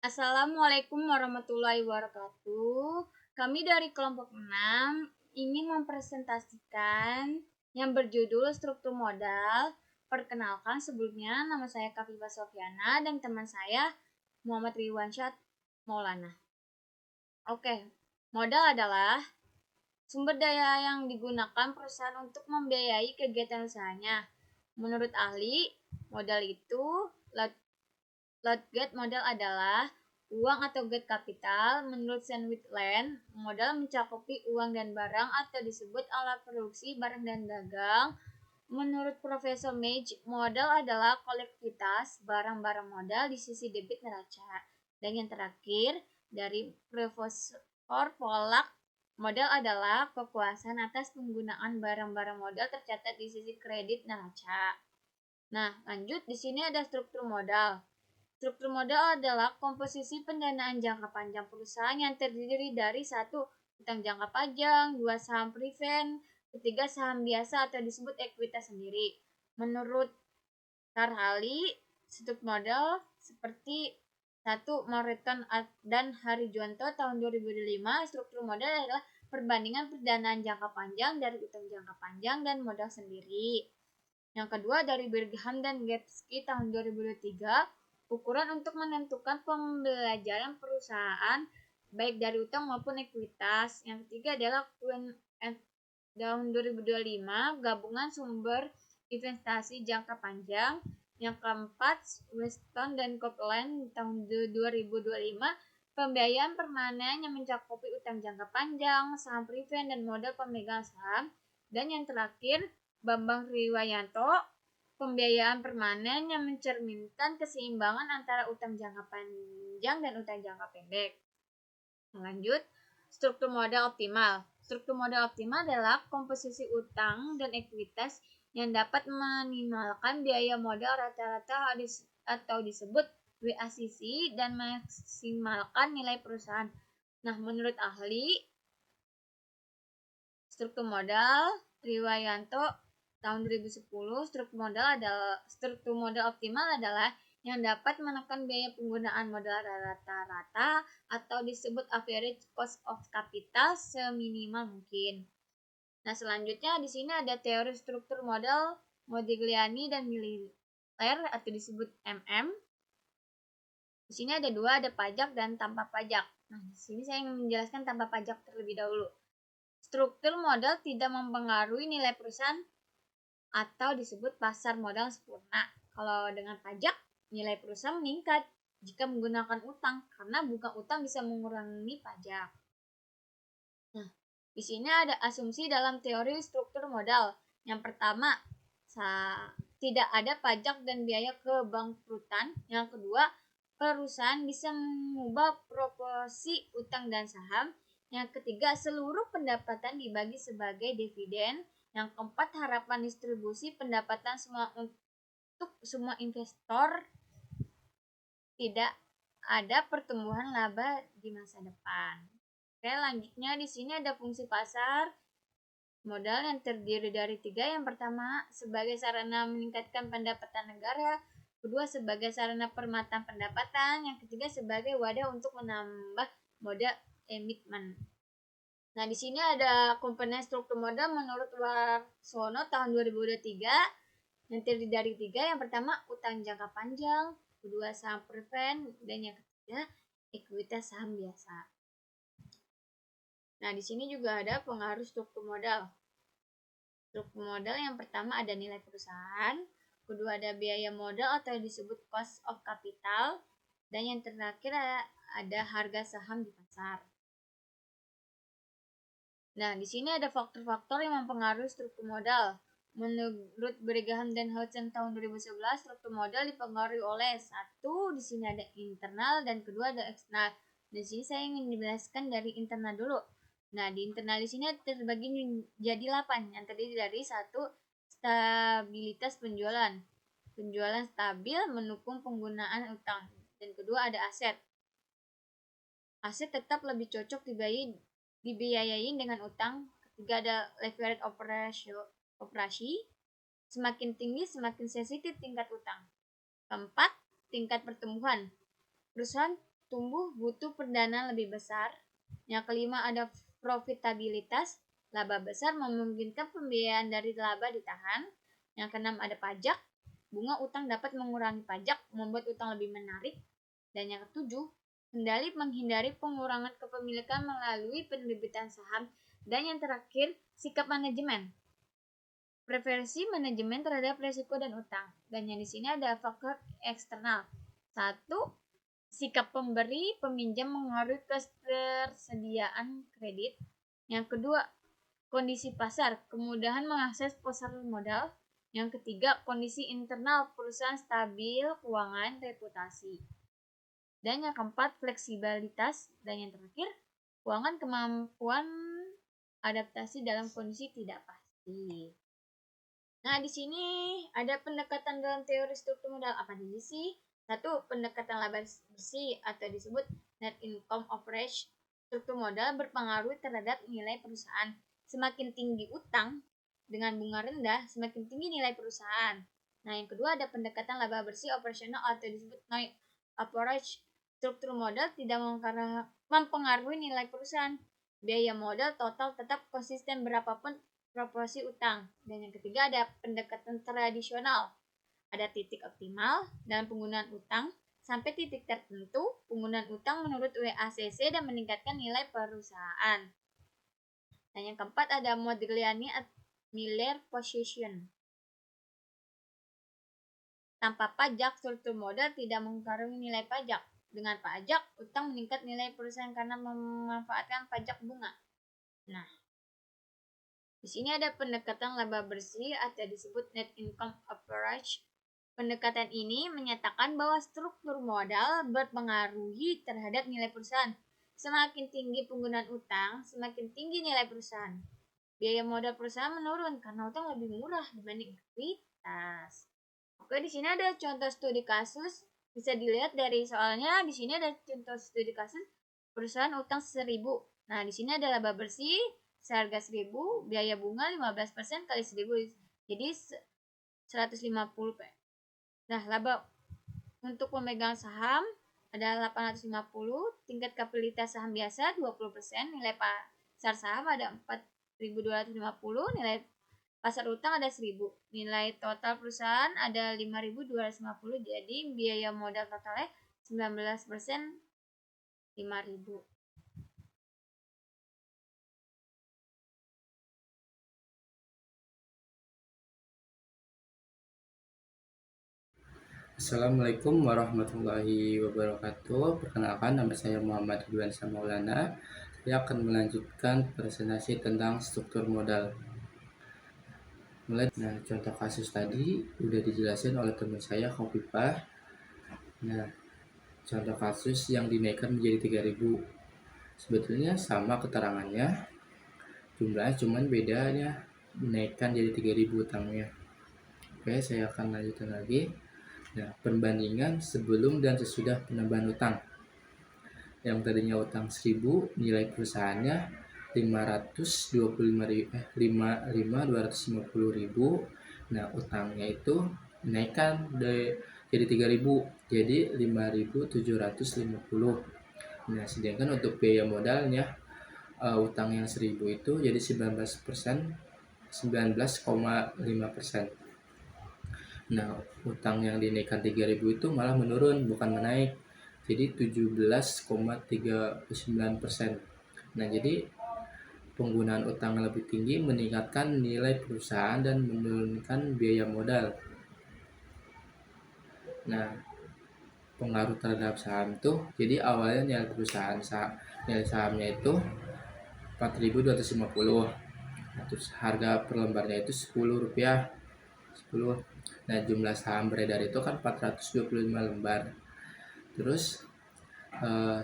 Assalamualaikum warahmatullahi wabarakatuh. Kami dari kelompok 6 ingin mempresentasikan yang berjudul struktur modal. Perkenalkan, sebelumnya nama saya Kafifa Sofiana dan teman saya Muhammad Riwansyah Maulana. Oke, modal adalah sumber daya yang digunakan perusahaan untuk membiayai kegiatan usahanya. Menurut ahli, modal itu Loadgate modal adalah uang atau gate capital. Menurut Sandwich-Lane, modal mencakupi uang dan barang atau disebut alat produksi barang dan dagang. Menurut Profesor Mage, modal adalah kolektivitas barang-barang modal di sisi debit neraca. Dan yang terakhir, dari Profesor Pollack, modal adalah kekuasaan atas penggunaan barang-barang modal tercatat di sisi kredit neraca. Nah, lanjut di sini ada struktur modal. Struktur modal adalah komposisi pendanaan jangka panjang perusahaan yang terdiri dari 1. Utang jangka panjang, 2. Saham prefend, 3. Saham biasa atau disebut ekuitas sendiri. Menurut Carhali, struktur modal seperti 1. Morrison dan Harijuanto tahun 2005, struktur modal adalah perbandingan pendanaan jangka panjang dari utang jangka panjang dan modal sendiri. Yang kedua dari Brigham dan Gatsky tahun 2003, ukuran untuk menentukan pembelajaran perusahaan baik dari utang maupun ekuitas. Yang ketiga adalah Quinn tahun 2025, gabungan sumber investasi jangka panjang. Yang keempat, Weston dan Copeland tahun 2025, pembiayaan permanen yang mencakupi utang jangka panjang, saham prefend dan modal pemegang saham. Dan yang terakhir, Bambang Riwayanto, pembiayaan permanen yang mencerminkan keseimbangan antara utang jangka panjang dan utang jangka pendek. Lanjut, struktur modal optimal. Struktur modal optimal adalah komposisi utang dan ekuitas yang dapat meminimalkan biaya modal rata-rata atau disebut WACC dan maksimalkan nilai perusahaan. Nah, menurut ahli struktur modal Riwayanto tahun 2010, struktur modal optimal adalah yang dapat menekan biaya penggunaan modal rata-rata atau disebut average cost of capital seminimal mungkin. Nah, selanjutnya di sini ada teori struktur modal Modigliani dan Miller atau disebut MM. Di sini ada dua, ada pajak dan tanpa pajak. Nah, di sini saya ingin menjelaskan tanpa pajak terlebih dahulu. Struktur modal tidak mempengaruhi nilai perusahaan atau disebut pasar modal sempurna. Kalau dengan pajak, nilai perusahaan meningkat jika menggunakan utang, karena bukan utang bisa mengurangi pajak. Nah, di sini ada asumsi dalam teori struktur modal. Yang pertama, tidak ada pajak dan biaya kebangkrutan. Yang kedua, perusahaan bisa mengubah proporsi utang dan saham. Yang ketiga, seluruh pendapatan dibagi sebagai dividen. Yang keempat, harapan distribusi pendapatan untuk semua investor. Tidak ada pertumbuhan laba di masa depan. Oke, lanjutnya di sini ada fungsi pasar modal yang terdiri dari 3. Yang pertama, sebagai sarana meningkatkan pendapatan negara. Kedua, sebagai sarana permatan pendapatan. Yang ketiga, sebagai wadah untuk menambah modal emitmen. Nah, di sini ada komponen struktur modal menurut Warsono tahun 2023 yang terdiri dari 3. Yang pertama, utang jangka panjang. Kedua, saham prefend. Dan yang ketiga, ekuitas saham biasa. Nah, di sini juga ada pengaruh struktur modal. Struktur modal yang pertama ada nilai perusahaan. Kedua, ada biaya modal atau disebut cost of capital. Dan yang terakhir ada harga saham di pasar. Nah, di sini ada faktor-faktor yang mempengaruhi struktur modal. Menurut Brigham dan Hudson tahun 2011, struktur modal dipengaruhi oleh 1. Di sini ada internal dan kedua ada eksternal. Di sini saya ingin menjelaskan dari internal dulu. Nah, di internal di sini terbagi menjadi 8 yang terdiri dari 1. Stabilitas penjualan. Penjualan stabil mendukung penggunaan utang. Dan kedua ada aset. Aset tetap lebih cocok dibiayai dengan utang. Ketiga ada leverage operasi. Semakin tinggi semakin sensitif tingkat utang. Keempat, tingkat pertumbuhan. Perusahaan tumbuh butuh pendanaan lebih besar. Yang kelima ada profitabilitas. Laba besar memungkinkan pembiayaan dari laba ditahan. Yang keenam ada pajak. Bunga utang dapat mengurangi pajak, membuat utang lebih menarik. Dan yang ketujuh, kendali menghindari pengurangan kepemilikan melalui penerbitan saham. Dan yang terakhir, sikap manajemen. Preferensi manajemen terhadap risiko dan utang. Dan yang di sini ada faktor eksternal. Satu, sikap pemberi peminjam mengaruhi ketersediaan kredit. Yang kedua, kondisi pasar, kemudahan mengakses pasar modal. Yang ketiga, kondisi internal perusahaan stabil, keuangan, reputasi. Dan yang keempat, fleksibilitas. Dan yang terakhir, keuangan kemampuan adaptasi dalam kondisi tidak pasti. Nah, di sini ada pendekatan dalam teori struktur modal apa aja sih? Satu, pendekatan laba bersih atau disebut net income average. Struktur modal berpengaruh terhadap nilai perusahaan. Semakin tinggi utang dengan bunga rendah, semakin tinggi nilai perusahaan. Nah, yang kedua ada pendekatan laba bersih operasional atau disebut net average. Struktur modal tidak mempengaruhi nilai perusahaan. Biaya modal total tetap konsisten berapapun proporsi utang. Dan yang ketiga ada pendekatan tradisional. Ada titik optimal dalam penggunaan utang. Sampai titik tertentu, penggunaan utang menurut WACC dan meningkatkan nilai perusahaan. Dan yang keempat ada Modigliani Miller Position. Tanpa pajak, struktur modal tidak mempengaruhi nilai pajak. Dengan pajak, utang meningkat nilai perusahaan karena memanfaatkan pajak bunga. Nah, di sini ada pendekatan laba bersih atau disebut net income average. Pendekatan ini menyatakan bahwa struktur modal berpengaruhi terhadap nilai perusahaan. Semakin tinggi penggunaan utang, semakin tinggi nilai perusahaan. Biaya modal perusahaan menurun karena utang lebih murah dibanding ekuitas. Oke, di sini ada contoh studi kasus. Bisa dilihat dari soalnya di sini ada contoh studi kasus perusahaan utang 1.000. Nah, di sini ada laba bersih seharga 1.000, biaya bunga 15% kali 1.000. Jadi 150. Nah, laba untuk pemegang saham ada 850, tingkat kapitalitas saham biasa 20%, nilai pasar saham ada 4.250, nilai pasar utang ada 1.000, nilai total perusahaan ada 5.250, jadi biaya modal totalnya 19% 5.000. Assalamualaikum warahmatullahi wabarakatuh. Perkenalkan, nama saya Muhammad Ridwan Maulana. Saya akan melanjutkan presentasi tentang struktur modal. Nah, contoh kasus tadi udah dijelasin oleh teman saya, Khofifah. Nah, contoh kasus yang dinaikkan menjadi 3.000. Sebetulnya sama keterangannya, jumlahnya cuman bedanya dinaikkan jadi 3.000 utangnya. Oke, saya akan lanjutkan lagi. Nah, perbandingan sebelum dan sesudah penambahan utang. Yang tadinya utang 1.000, nilai perusahaannya 525.250.000. Nah, utangnya itu dinaikkan jadi 3.000, jadi 5.750. Nah, sedangkan untuk biaya modalnya utang yang 1.000 itu jadi 19%, 19,5%. Nah, utang yang dinaikkan 3.000 itu malah menurun, bukan menaik. Jadi 17,39%. Nah, jadi penggunaan utang yang lebih tinggi meningkatkan nilai perusahaan dan menurunkan biaya modal. Nah, pengaruh terhadap saham tuh, jadi awalnya nilai perusahaan nilai sahamnya itu 4.250. Nah, terus harga per lembarnya itu Rp10. 10. Nah, jumlah saham beredar itu kan 425 lembar. Terus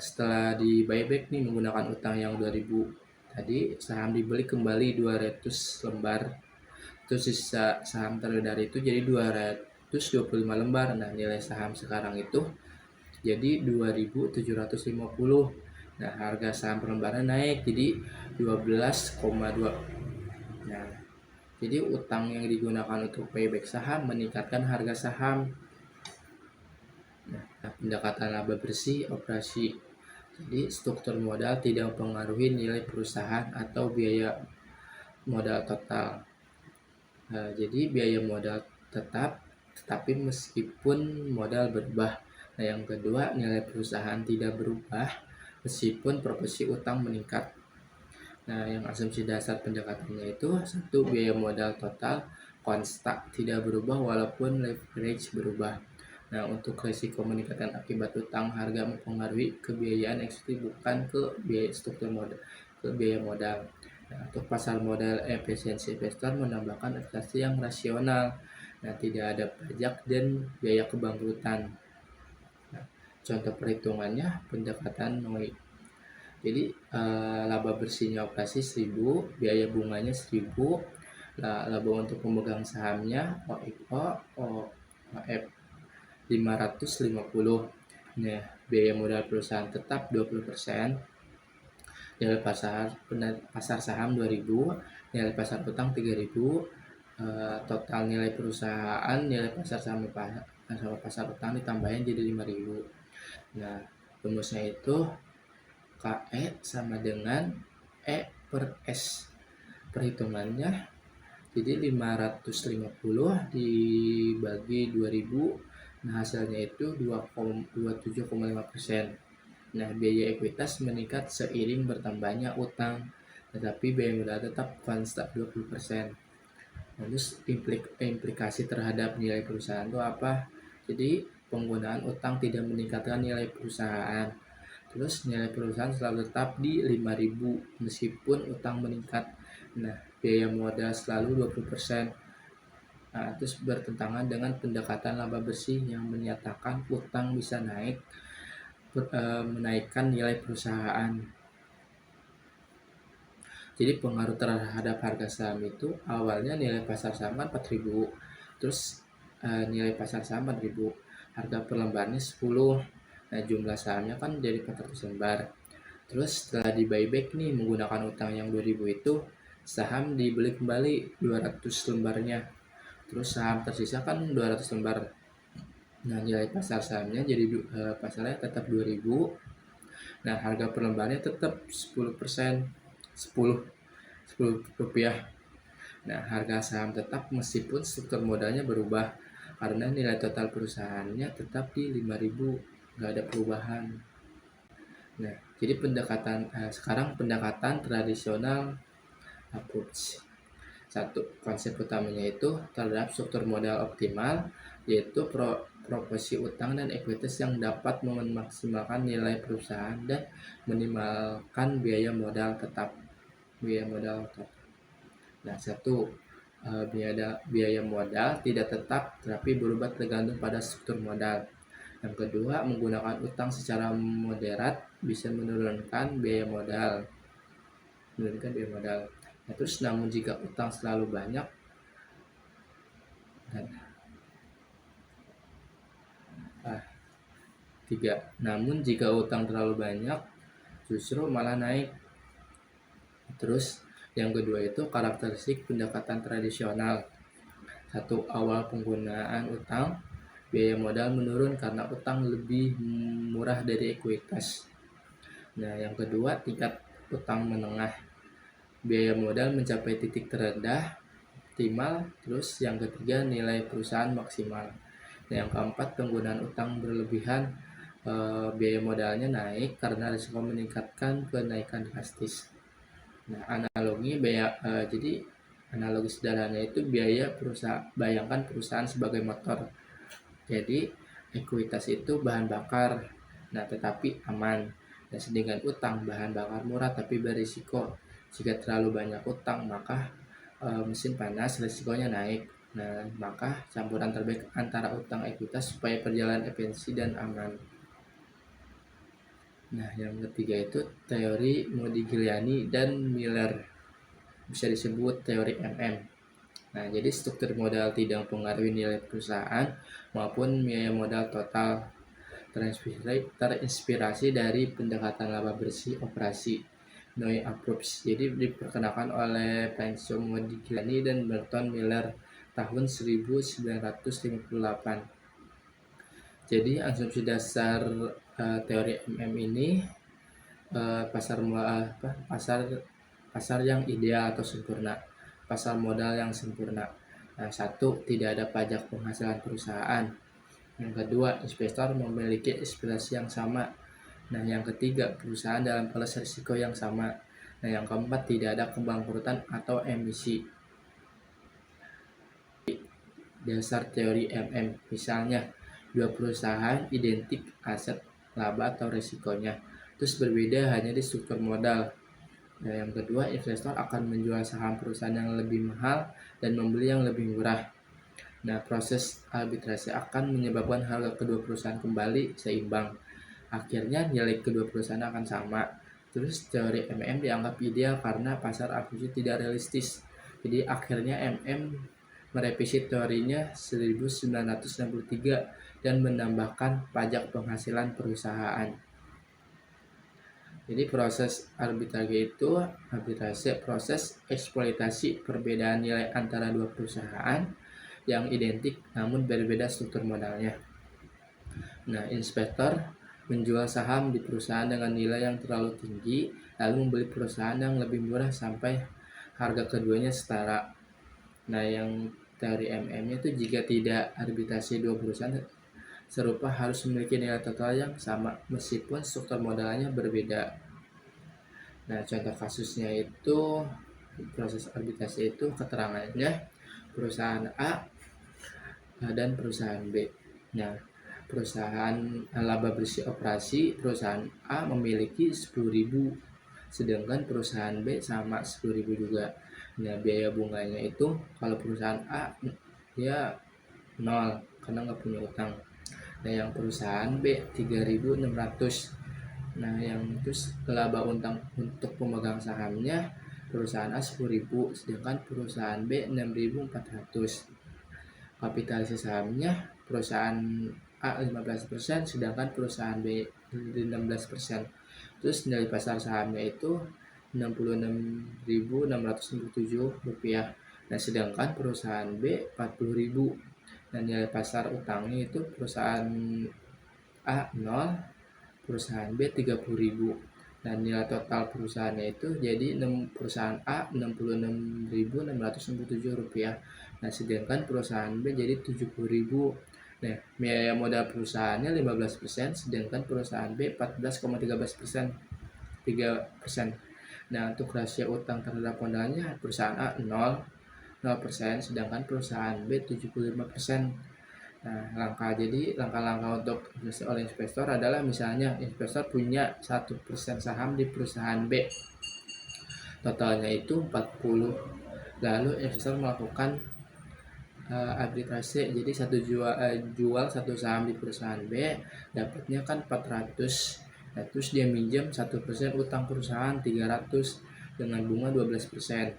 setelah di buyback nih menggunakan utang yang 2.000 tadi, saham dibeli kembali 200 lembar. Terus sisa saham teredar itu jadi 225 lembar. Nah, nilai saham sekarang itu jadi 2.750. Nah, harga saham per lembarnya naik jadi 12,2. Nah, jadi utang yang digunakan untuk payback saham meningkatkan harga saham. Nah, Pendekatan laba bersih operasi. Jadi struktur modal tidak mempengaruhi nilai perusahaan atau biaya modal total. Jadi biaya modal tetap, tetapi meskipun modal berubah. Nah, yang kedua, nilai perusahaan tidak berubah meskipun proporsi utang meningkat. Nah, yang asumsi dasar pendekatannya itu satu, biaya modal total konstan tidak berubah walaupun leverage berubah. Nah, untuk risiko meningkatkan akibat utang harga mempengaruhi kebiayaan ekuiti bukan ke biaya struktur modal, ke biaya modal. Nah, untuk pasar modal efisiensi investor menambahkan investasi yang rasional. Nah, tidak ada pajak dan biaya kebangkrutan. Nah, contoh perhitungannya pendekatan NOI. Jadi laba bersihnya operasi 1000, biaya bunganya 1000, laba untuk pemegang sahamnya OIO, OF 550. Nah, biaya modal perusahaan tetap 20%, nilai pasar saham 2000, nilai pasar utang 3000, total nilai perusahaan, nilai pasar saham sama pasar utang ditambahin jadi 5000. Nah, rumusnya itu KE sama dengan E per S. Perhitungannya jadi 550 dibagi 2000, nah hasilnya itu 27,5%. Nah, biaya ekuitas meningkat seiring bertambahnya utang, tetapi biaya modal tetap konstan 20%. Terus implikasi terhadap nilai perusahaan itu apa? Jadi penggunaan utang tidak meningkatkan nilai perusahaan. Terus nilai perusahaan selalu tetap di 5.000 meskipun utang meningkat. Nah, biaya modal selalu 20%. Nah, terus bertentangan dengan pendekatan laba bersih yang menyatakan utang bisa menaikkan nilai perusahaan. Jadi pengaruh terhadap harga saham itu awalnya nilai pasar saham kan 4.000, terus nilai pasar saham 4.000, harga per lembarnya 10. Nah, jumlah sahamnya kan jadi 400 lembar. Terus setelah di buyback nih menggunakan utang yang 2000 itu, saham dibeli kembali 200 lembarnya. Terus saham tersisa kan 200 lembar. Nah, nilai pasar sahamnya jadi pasarnya tetap 2000. Nah, harga per lembarnya tetap 10%, 10 rupiah. Nah, harga saham tetap meskipun struktur modalnya berubah karena nilai total perusahaannya tetap di 5000, nggak ada perubahan. Nah, jadi sekarang pendekatan tradisional approach. Satu, konsep utamanya itu terhadap struktur modal optimal, yaitu proporsi utang dan ekuitas yang dapat memaksimalkan nilai perusahaan dan minimalkan biaya modal tetap. Nah, satu, biaya modal tidak tetap tetapi berubah tergantung pada struktur modal. Yang kedua, menggunakan utang secara moderat bisa menurunkan biaya modal. Nah, terus namun jika utang selalu banyak, namun jika utang terlalu banyak justru malah naik. Terus yang kedua itu karakteristik pendekatan tradisional. Satu, awal penggunaan utang, biaya modal menurun karena utang lebih murah dari ekuitas. Nah, yang kedua tingkat utang menengah, biaya modal mencapai titik terendah optimal. Terus yang ketiga nilai perusahaan maksimal. Nah, yang keempat penggunaan utang berlebihan, biaya modalnya naik karena risiko meningkatkan kenaikan drastis. Nah, jadi analogi sederhananya itu bayangkan perusahaan sebagai motor. Jadi ekuitas itu bahan bakar, nah tetapi aman. Dan sedangkan utang bahan bakar murah tapi berisiko. Jika terlalu banyak utang maka mesin panas, risikonya naik. Nah, maka campuran terbaik antara utang ekuitas supaya perjalanan efisiensi dan aman. Nah, yang ketiga itu teori Modigliani dan Miller, bisa disebut teori MM. Nah, jadi struktur modal tidak mempengaruhi nilai perusahaan maupun biaya modal total, terinspirasi dari pendekatan laba bersih operasi NOI approach. Jadi diperkenalkan oleh Pancho Modigliani dan Burton Miller tahun 1958. Jadi asumsi dasar teori MM ini pasar pasar yang ideal atau sempurna, pasar modal yang sempurna. Nah, satu, tidak ada pajak penghasilan perusahaan. Yang kedua, investor memiliki aspirasi yang sama. Nah, yang ketiga, perusahaan dalam kelas risiko yang sama. Nah, yang keempat, tidak ada kebangkrutan atau emisi. Dasar teori MM, misalnya dua perusahaan identik aset, laba atau risikonya, terus berbeda hanya di struktur modal. Nah, yang kedua, investor akan menjual saham perusahaan yang lebih mahal dan membeli yang lebih murah. Nah, proses arbitrase akan menyebabkan harga kedua perusahaan kembali seimbang. Akhirnya nilai kedua perusahaan akan sama. Terus teori MM dianggap ideal karena pasar akumulasi tidak realistis. Jadi akhirnya MM merevisi teorinya 1963 dan menambahkan pajak penghasilan perusahaan. Jadi proses arbitrase proses eksploitasi perbedaan nilai antara dua perusahaan yang identik namun berbeda struktur modalnya. Nah, investor menjual saham di perusahaan dengan nilai yang terlalu tinggi lalu membeli perusahaan yang lebih murah sampai harga keduanya setara. Nah, yang teori MM itu jika tidak arbitrase dua perusahaan serupa harus memiliki nilai total yang sama meskipun struktur modalnya berbeda. Nah, contoh kasusnya itu proses arbitrase itu keterangannya perusahaan A dan perusahaan B. Nah, perusahaan laba bersih operasi perusahaan A memiliki 10.000 sedangkan perusahaan B sama 10.000 juga. Nah, biaya bunganya itu kalau perusahaan A dia 0 karena nggak punya utang. Nah, yang perusahaan B 3.600. Nah, yang terus laba utang untuk pemegang sahamnya perusahaan A 10.000 sedangkan perusahaan B 6.400. Kapitalisasi sahamnya perusahaan A 15% sedangkan perusahaan B 16%. Terus nilai pasar sahamnya itu Rp66.667. Nah, sedangkan perusahaan B 40.000. Dan nilai pasar utangnya itu perusahaan A 0, perusahaan B 30.000. Dan nilai total perusahaannya itu jadi perusahaan A Rp66.667. Nah, sedangkan perusahaan B jadi 70.000. Nah, biaya modal perusahaannya 15%, sedangkan perusahaan B 14,13%. 3%. Nah, untuk rasio utang terhadap modalnya perusahaan A 0%, sedangkan perusahaan B 75%. Nah, langkah-langkah untuk investasi oleh investor adalah misalnya investor punya 1% saham di perusahaan B. Totalnya itu 40. Lalu investor melakukan arbitrase. Jadi jual satu saham di perusahaan B, dapatnya kan 400. Nah, terus dia minjam 1% utang perusahaan 300 dengan bunga 12%.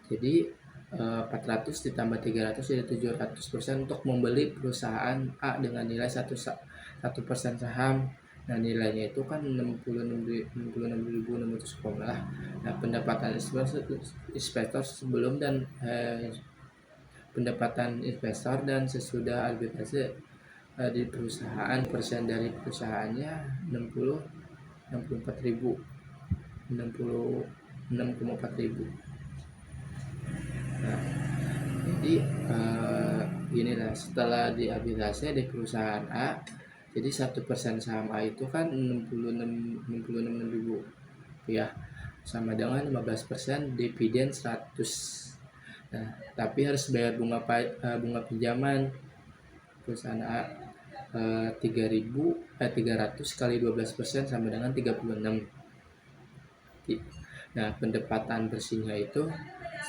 Jadi 400 ditambah 300 jadi 700% untuk membeli perusahaan A dengan nilai 1% saham. Nah, nilainya itu kan 66.600 lah. Nah, pendapatan investor sebelum dan pendapatan investor dan sesudah arbitrase di perusahaan persen dari perusahaannya 64.000 66,4 ribu. Nah, jadi inilah setelah diarbitrase di perusahaan A, jadi 1% saham A itu kan 66.000 ya, sama dengan 15% dividen 100. Nah, tapi harus bayar bunga pinjaman perusahaan A 300 kali 12% sama dengan 36. Nah, pendapatan bersihnya itu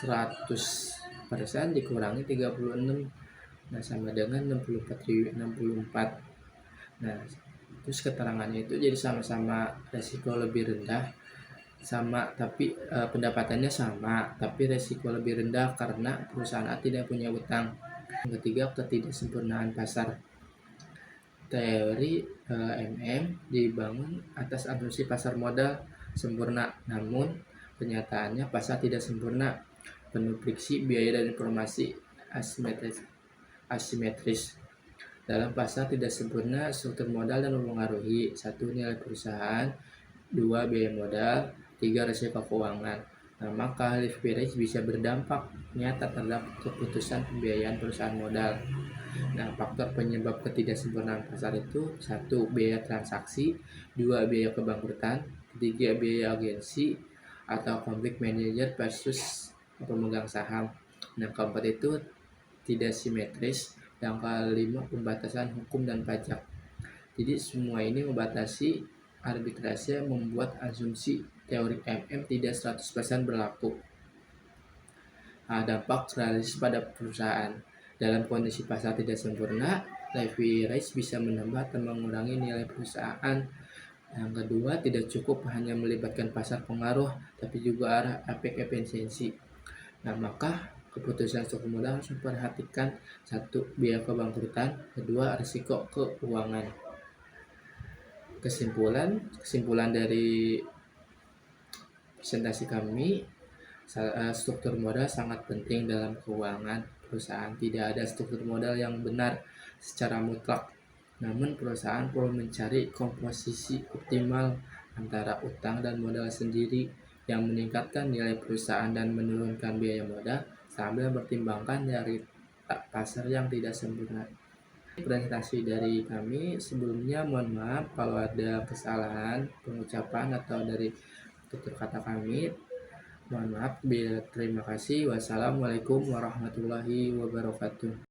100% dikurangi 36. Nah, sama dengan 64. Nah, terus keterangannya itu jadi sama-sama resiko lebih rendah sama tapi pendapatannya sama tapi resiko lebih rendah karena perusahaan A tidak punya utang. Yang ketiga, ketidaksempurnaan pasar. Teori MM dibangun atas asumsi pasar modal sempurna, namun kenyataannya pasar tidak sempurna, penuh friksi, biaya dan informasi asimetris. Dalam pasar tidak sempurna, struktur modal dan mempengaruhi: 1. Nilai perusahaan, 2. Biaya modal, 3. Risiko keuangan. Nah, maka leverage bisa berdampak nyata terhadap keputusan pembiayaan perusahaan modal. Nah, faktor penyebab ketidaksempurnaan pasar itu: 1. Biaya transaksi, 2. Biaya kebangkrutan, 3. Biaya agensi atau konflik manajer versus pemegang saham. Nah, keempat itu tidak simetris. Yang kelima, pembatasan hukum dan pajak. Jadi semua ini membatasi arbitrase, membuat asumsi teori MM tidak 100% berlaku. Nah, dampak realistis pada perusahaan. Dalam kondisi pasar tidak sempurna, leverage bisa menambah atau mengurangi nilai perusahaan. Yang kedua, tidak cukup hanya melibatkan pasar pengaruh, tapi juga arah efek efisiensi. Nah, maka keputusan struktur modal harus memperhatikan: 1. Biaya kebangkrutan, 2. Risiko keuangan. Kesimpulan dari presentasi kami, struktur modal sangat penting dalam keuangan perusahaan. Tidak ada struktur modal yang benar secara mutlak, namun perusahaan perlu mencari komposisi optimal antara utang dan modal sendiri yang meningkatkan nilai perusahaan dan menurunkan biaya modal sambil mempertimbangkan dari pasar yang tidak sempurna. Presentasi dari kami. Sebelumnya mohon maaf kalau ada kesalahan pengucapan atau dari tutur kata kami. Mohon maaf. Terima kasih. Wassalamualaikum warahmatullahi wabarakatuh.